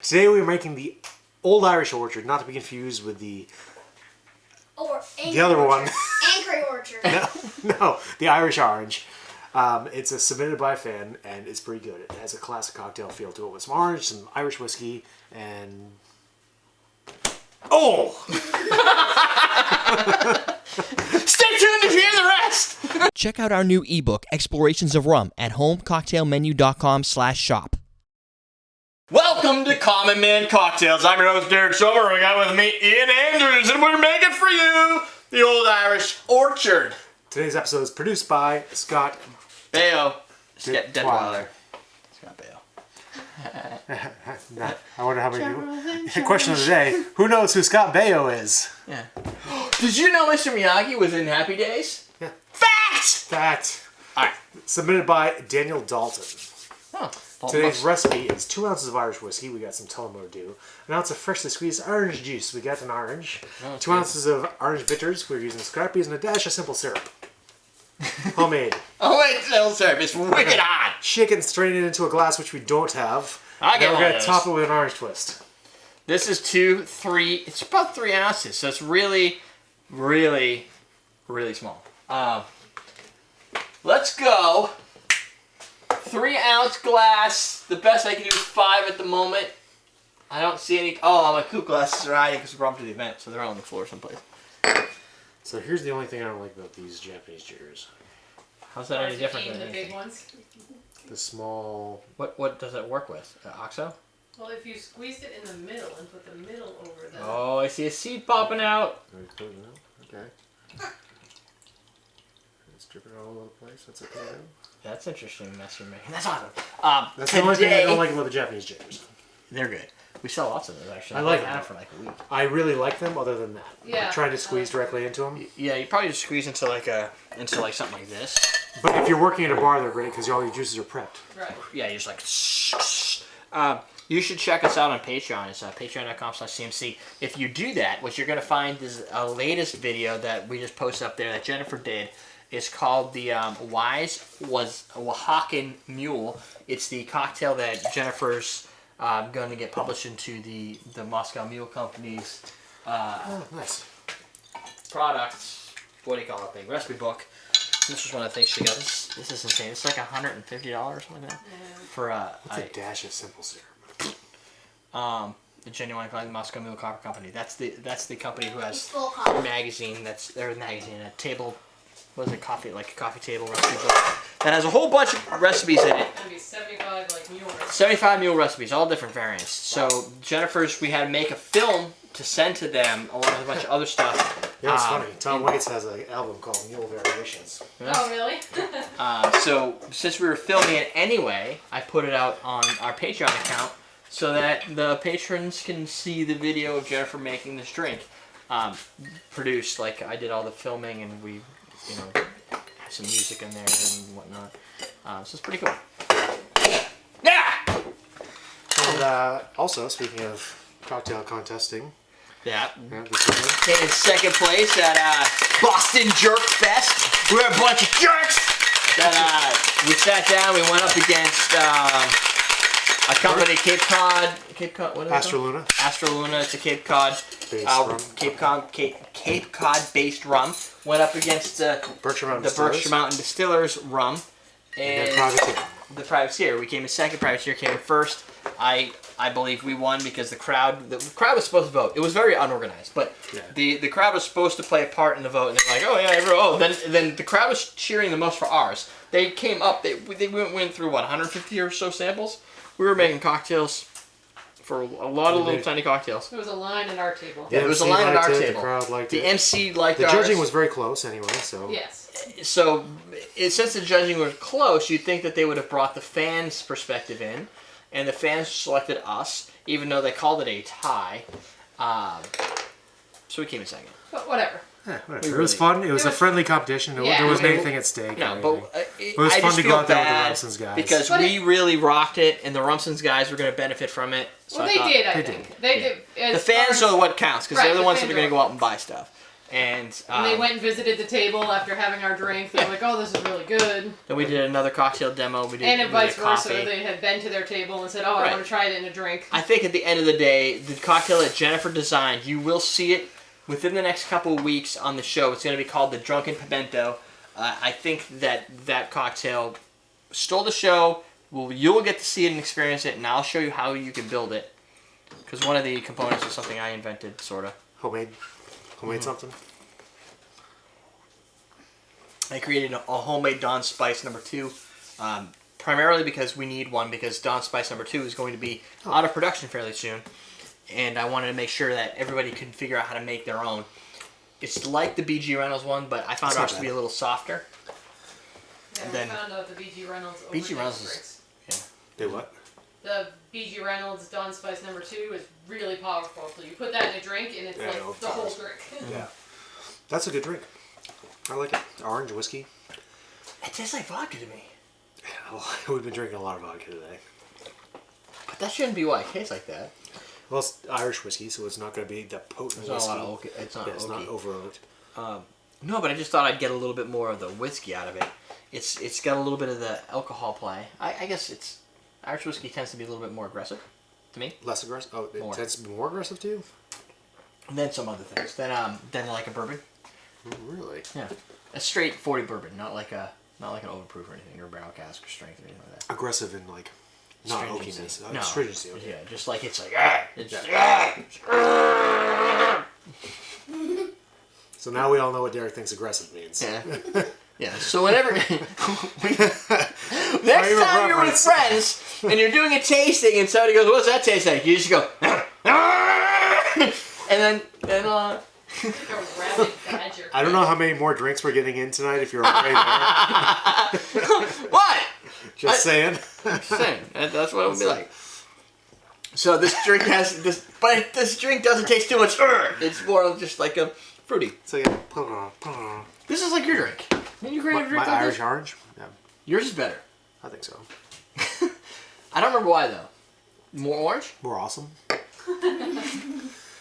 Today we're making the Old Irish Orchard, not to be confused with the other one. Angry Orchard. No, the Irish Orange. It's submitted by a fan, and it's pretty good. It has a classic cocktail feel to it with some orange, some Irish whiskey, and... Oh! Stay tuned to hear the rest! Check out our new ebook, Explorations of Rum, at homecocktailmenu.com/shop. Welcome to Common Man Cocktails. I'm your host, Derrick Schommer. We got with me Ian Andrews, and we're making for you the Old Irish Orchard. Today's episode is produced by Scott Baio. Deadweiler. Scott Baio. I wonder how many people... Question of the day, who knows who Scott Baio is? Yeah. Did you know Mr. Miyagi was in Happy Days? Yeah. Fact! Alright. Submitted by Daniel Dalton. Oh. Today's recipe is 2 ounces of Irish whiskey. We got some Tullamore Dew. An ounce of freshly squeezed orange juice. We got an orange. 2 ounces of orange bitters. We're using Scrappies and a dash of simple syrup. Homemade. Oh wait, simple syrup. It's wicked hot. Shake it and strain it into a glass, which we don't have. I get and one we're of going to those. top it with an orange twist. This is 3. It's about 3 ounces, so it's really, really, really small. Let's go. 3-ounce glass. The best I can do is 5 at the moment. I don't see any. Oh, my coupe glasses are hiding because we brought them to the event, so they're on the floor someplace. So here's the only thing I don't like about these Japanese jiggers. How's that any different than the big anything? ones? The small... What does it work with? OXO? Well, if you squeezed it in the middle and put the middle over the... Oh, I see a seed popping out. Okay. It's dripping all over the place. That's okay. That's interesting mess you're making. That's awesome. That's the only thing I don't like about the Japanese jiggers. They're good. We sell lots of those, actually. I like I've had them. for like a week. I really like them other than that. Yeah. Trying to squeeze directly into them. Yeah, you probably just squeeze into like something like this. But if you're working at a bar, they're great because all your juices are prepped. Right. Yeah, you're just like. You should check us out on Patreon. It's patreon.com/CMC. If you do that, what you're going to find is a latest video that we just posted up there that Jennifer did. It's called the Oaxacan Mule. It's the cocktail that Jennifer's going to get published into the Moscow Mule Company's Nice. products. What do you call it? Thing? Recipe book. This was one of the things she got. This is insane. It's like $150 or something like that. Yeah. For What's a dash of simple syrup? the genuine Moscow Mule Copper Company. That's the company who has It's full coffee. a magazine a table. What is it? Coffee table recipe book that has a whole bunch of recipes in it. It's gonna be 75 like mule recipes. 75 mule recipes, all different variants. So Jennifer's, we had to make a film to send to them along with a bunch of other stuff. Yeah, it's funny. Tom Waits has an album called Mule Variations. Oh, really? So since we were filming it anyway, I put it out on our Patreon account so that the patrons can see the video of Jennifer making this drink. Produced, like I did all the filming and we, have some music in there and whatnot. So it's pretty cool. Yeah! And also, speaking of cocktail contesting, Yeah. this evening, Came in second place at Boston Jerk Fest. We're a bunch of jerks! That we sat down, we went up against a company, Cape Cod, what is it? Astraluna. Astraluna, it's a Cape Cod Cape Cod based rum. Went up against the Berkshire Mountain Berkshire Mountain Distillers rum. And Privateer. The Privateer. We came in second, Privateer came in first. I believe we won because the crowd was supposed to vote. It was very unorganized, but the crowd was supposed to play a part in the vote, and they're like, oh yeah, then the crowd was cheering the most for ours. They came up, they went through 150 or so samples. We were making cocktails for a lot of little tiny cocktails. There was a line at our table. Yeah, there was a line at our The table. crowd liked The it. MC liked The ours. judging was very close anyway, so... Yes. So, since the judging was close, you'd think that they would have brought the fans' perspective in, and the fans selected us, even though they called it a tie. So we came in second. But whatever. Yeah, whatever. It was fun. It was a friendly competition. There wasn't anything at stake. No, or but anything. It was fun to go out there with the Rumson's guys. because we really rocked it, and the Rumson's guys were going to benefit from it. So Well, I they thought- did, I think. They did. The fans are what counts, because Right, they're the the ones that fans are going are to go out and buy stuff. And they went and visited the table after having our drink. They're like, "Oh, this is really good." Then we did another cocktail demo. We did And vice versa. coffee. They had been to their table and said, "Oh, I want to try it in a drink." I think at the end of the day, the cocktail that Jennifer designed, you will see it within the next couple of weeks on the show. It's going to be called the Drunken Pimento. I think that cocktail stole the show. Well, you'll get to see it and experience it, and I'll show you how you can build it. Because one of the components is something I invented, sort of. Homemade something. I created a homemade Dawn Spice number 2, primarily because we need one, because Dawn Spice number 2 is going to be out of production fairly soon, and I wanted to make sure that everybody can figure out how to make their own. It's like the B.G. Reynolds one, but I found ours to be a little softer. Yeah, we found out the B.G. Reynolds. B.G. Reynolds is, They what? The B.G. Reynolds Dawn Spice number 2 is really powerful. So you put that in a drink, and it's like the whole drink. Yeah, that's a good drink. I like it. Orange whiskey. It tastes like vodka to me. Yeah, we've been drinking a lot of vodka today. But that shouldn't be why it tastes like that. Well, it's Irish whiskey, so it's not going to be the potent It's whiskey. not a lot of oak. It's not It's oaky. not over oaked. No, but I just thought I'd get a little bit more of the whiskey out of it. It's got a little bit of the alcohol play. I guess it's Irish whiskey tends to be a little bit more aggressive to me. Less aggressive? Oh, it More. tends to be more aggressive to you? Than some other things. Than like a bourbon. Oh, really? Yeah, a straight 40 bourbon, not like an overproof or anything, or barrel cask or strength or anything like that. Aggressive in like not Stringency. oakiness. No. Stringency. Okay. Yeah, just like it's like So now we all know what Derek thinks aggressive means. Yeah. Yeah. So whenever next time you're with friends and you're doing a tasting and somebody goes, "What's that taste like?" You just go, and then Like a rabid badger. I don't know how many more drinks we're getting in tonight if you're already there. what? Just saying. Saying. That's what it would be like. So this drink has this, but this drink doesn't taste too much. It's more of just like a fruity. So yeah. This is like your drink. Didn't you create a drink My like Irish this? orange? Yeah, Yours is better. I think so. I don't remember why though. More orange? More awesome.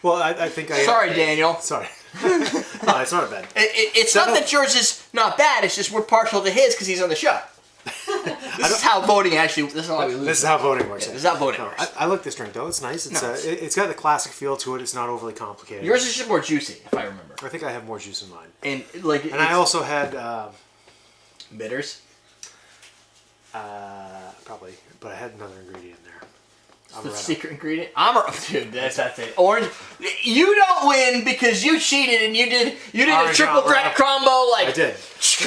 Well, I think I... Sorry, Daniel. Sorry. No, it's not bad. It's not that yours is not bad. It's just we're partial to his because he's on the show. This is how voting actually. This is how we lose. This is how voting works. Yeah, this is how voting No, works. I like this drink though. It's nice. It's No. It's got the classic feel to it. It's not overly complicated. Yours is just more juicy, if I remember. I think I have more juice in mine. And like, And I also had bitters. probably, but I had another ingredient in there. The Amaretto. secret ingredient. Dude, that's it. Orange. You don't win because you cheated and you did a Orange triple threat amaretto. combo. Like I did.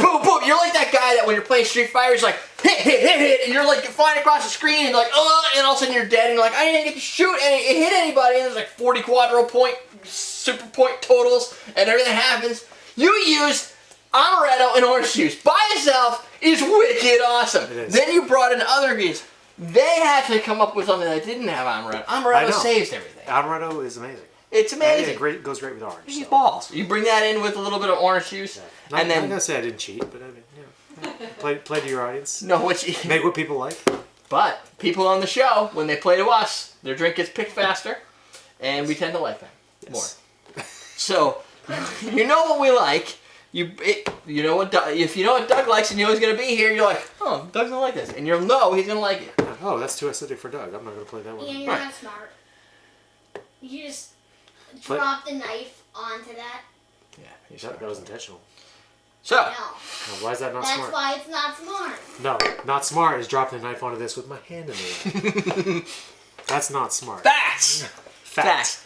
Boom, boom. You're like that guy that when you're playing Street Fighter, he's like hit, and you're like flying across the screen and like and all of a sudden you're dead and you're like I didn't get to shoot and hit anybody and there's like 40 quadro point super point totals and everything happens. You used amaretto and orange juice by itself is wicked awesome. It is. Then you brought in other ingredients. They had to come up with something that didn't have amaretto. I Amaretto know. saves everything. Amaretto is amazing. It's amazing. It goes great with orange. These So. balls. You bring that in with a little bit of orange juice, Yeah. and I'm then gonna say I didn't cheat, but I mean, yeah. Play to your audience. no, what you. Make what people like. But people on the show, when they play to us, their drink gets picked faster, and we tend to like them more. So, you know what we like. You know what if you know what Doug likes and you know he's gonna be here, you're like, oh, Doug's gonna like this, and you'll know he's gonna like it. Oh, that's too acidic for Doug. I'm not gonna play that one. Yeah, you're Right. not smart. You just But- drop the knife onto that. Yeah, That was intentional. So, No. Now, why is that not That's smart? why it's not smart. No, not smart is dropping the knife onto this with my hand in the air. That's not smart. facts.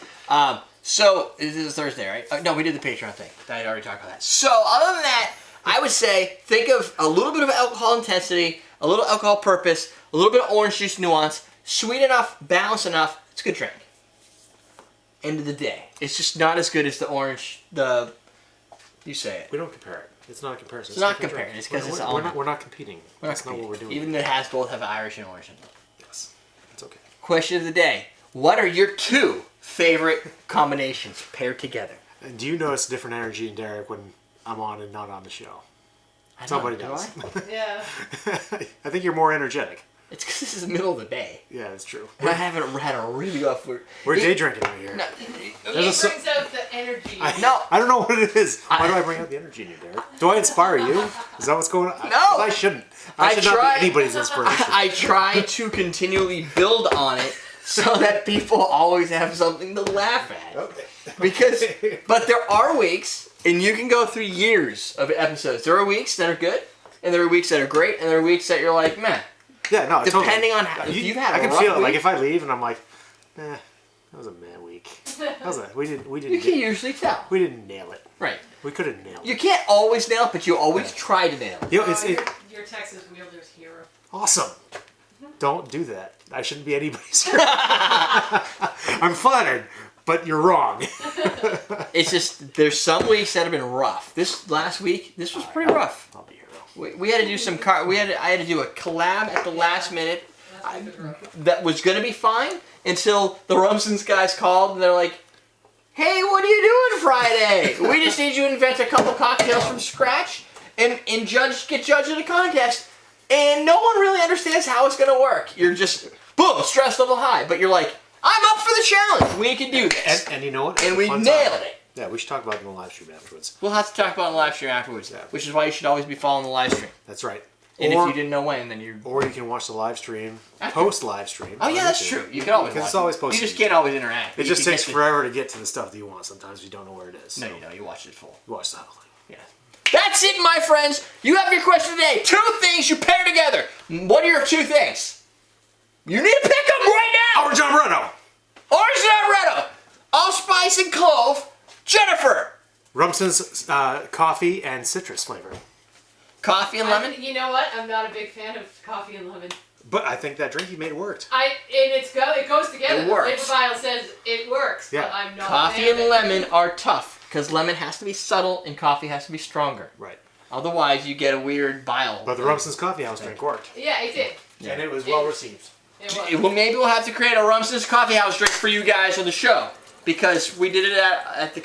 So this is Thursday, right? No, we did the Patreon thing. I already talked about that. So other than that, I would say think of a little bit of alcohol intensity, a little alcohol purpose, a little bit of orange juice nuance, sweet enough, balanced enough. It's a good drink. End of the day, it's just not as good as the orange. You say it. We don't compare it. It's not a comparison. It's not a different comparing, drink. it's 'cause it's we're almond. not, we're not competing. We're That's not what we're doing. Even though it has both have Irish and orange in it. Yes, it's okay. Question of the day: what are your two favorite combinations paired together? And do you notice different energy in Derek when I'm on and not on the show? Somebody do does. Yeah. I think you're more energetic. It's because this is the middle of the day. Yeah, that's true. I haven't had a really rough. We're day drinking over here. No, It brings out the energy. I don't know what it is. Why do I bring out the energy in you, Derek? Do I inspire you? Is that what's going on? No. I shouldn't. I should not be anybody's inspiration. I try to continually build on it so that people always have something to laugh at. Okay. But there are weeks, and you can go through years of episodes. There are weeks that are good, and there are weeks that are great, and there are weeks that you're like, meh. Yeah, no, Depending totally. on how, if you've had I a can rough feel it. week, Like if I leave and I'm like, that was a mad week. We didn't you can usually tell. we didn't nail it. Right. We could have nailed it. You can't always nail it, but you always try to nail it. You know, it's Your Texas Wheeler's hero. awesome. Don't do that. I shouldn't be anybody's hero. I'm flattered, but you're wrong. It's just, there's some weeks that have been rough. This last week, this was pretty rough. I'll be hero. We had to do some I had to do a collab at the last minute that was gonna be fine until the Rumsons guys called and they're like, "Hey, what are you doing Friday? We just need you to invent a couple cocktails from scratch and get judged in a contest." And no one really understands how it's gonna work. You're just boom, stress level high, but you're like, "I'm up for the challenge. We can do this." And you know what? And we Fun nailed time. it. Yeah, we should talk about it in the live stream afterwards. We'll have to talk about it in the live stream afterwards, Yeah. which is why you should always be following the live stream. That's right. And or, if you didn't know when, then you're... Or you can watch the live stream, After. post live stream. Oh yeah, that's true. You can always Because watch it's always it. posted. You just can't always interact. It You just can takes get forever to get to the stuff that you want. Sometimes you don't know where it is. No, So you don't. You watch it full. you watch the whole thing. Yeah. That's it, my friends. You have your question today. 2 things you pair together. What are your 2 things? You need to pick them right now. Orange amaretto. Orange and amaretto. Allspice and clove. Jennifer. Rumson's coffee and citrus flavor. Coffee and lemon. You know what? I'm not a big fan of coffee and lemon. But I think that drink you made worked. It goes together. It works. The flavor vial says it works, Yeah. but I'm not. Coffee a fan and of it. lemon are tough because lemon has to be subtle and coffee has to be stronger. Right. Otherwise, you get a weird bile. But the Rumson's coffee house drink worked. Yeah, it did. Yeah. And it was well received. It was. Well, maybe we'll have to create a Rumson's Coffee House drink for you guys on the show because we did it at the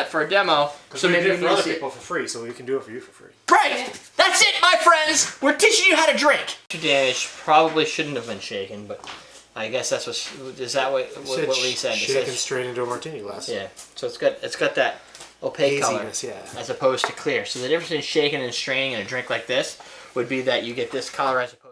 for a demo. So maybe we it for need to other see it. people for free, so we can do it for you for free. Right. That's it, my friends. We're teaching you how to drink. Damage probably shouldn't have been shaken, but I guess that's what. Is that what Lee said? It Shaken says- straight into a martini glass. Yeah. So it's got that opaque color Haziness, yeah. as opposed to clear. So the difference in shaking and straining in a drink like this would be that you get this color as opposed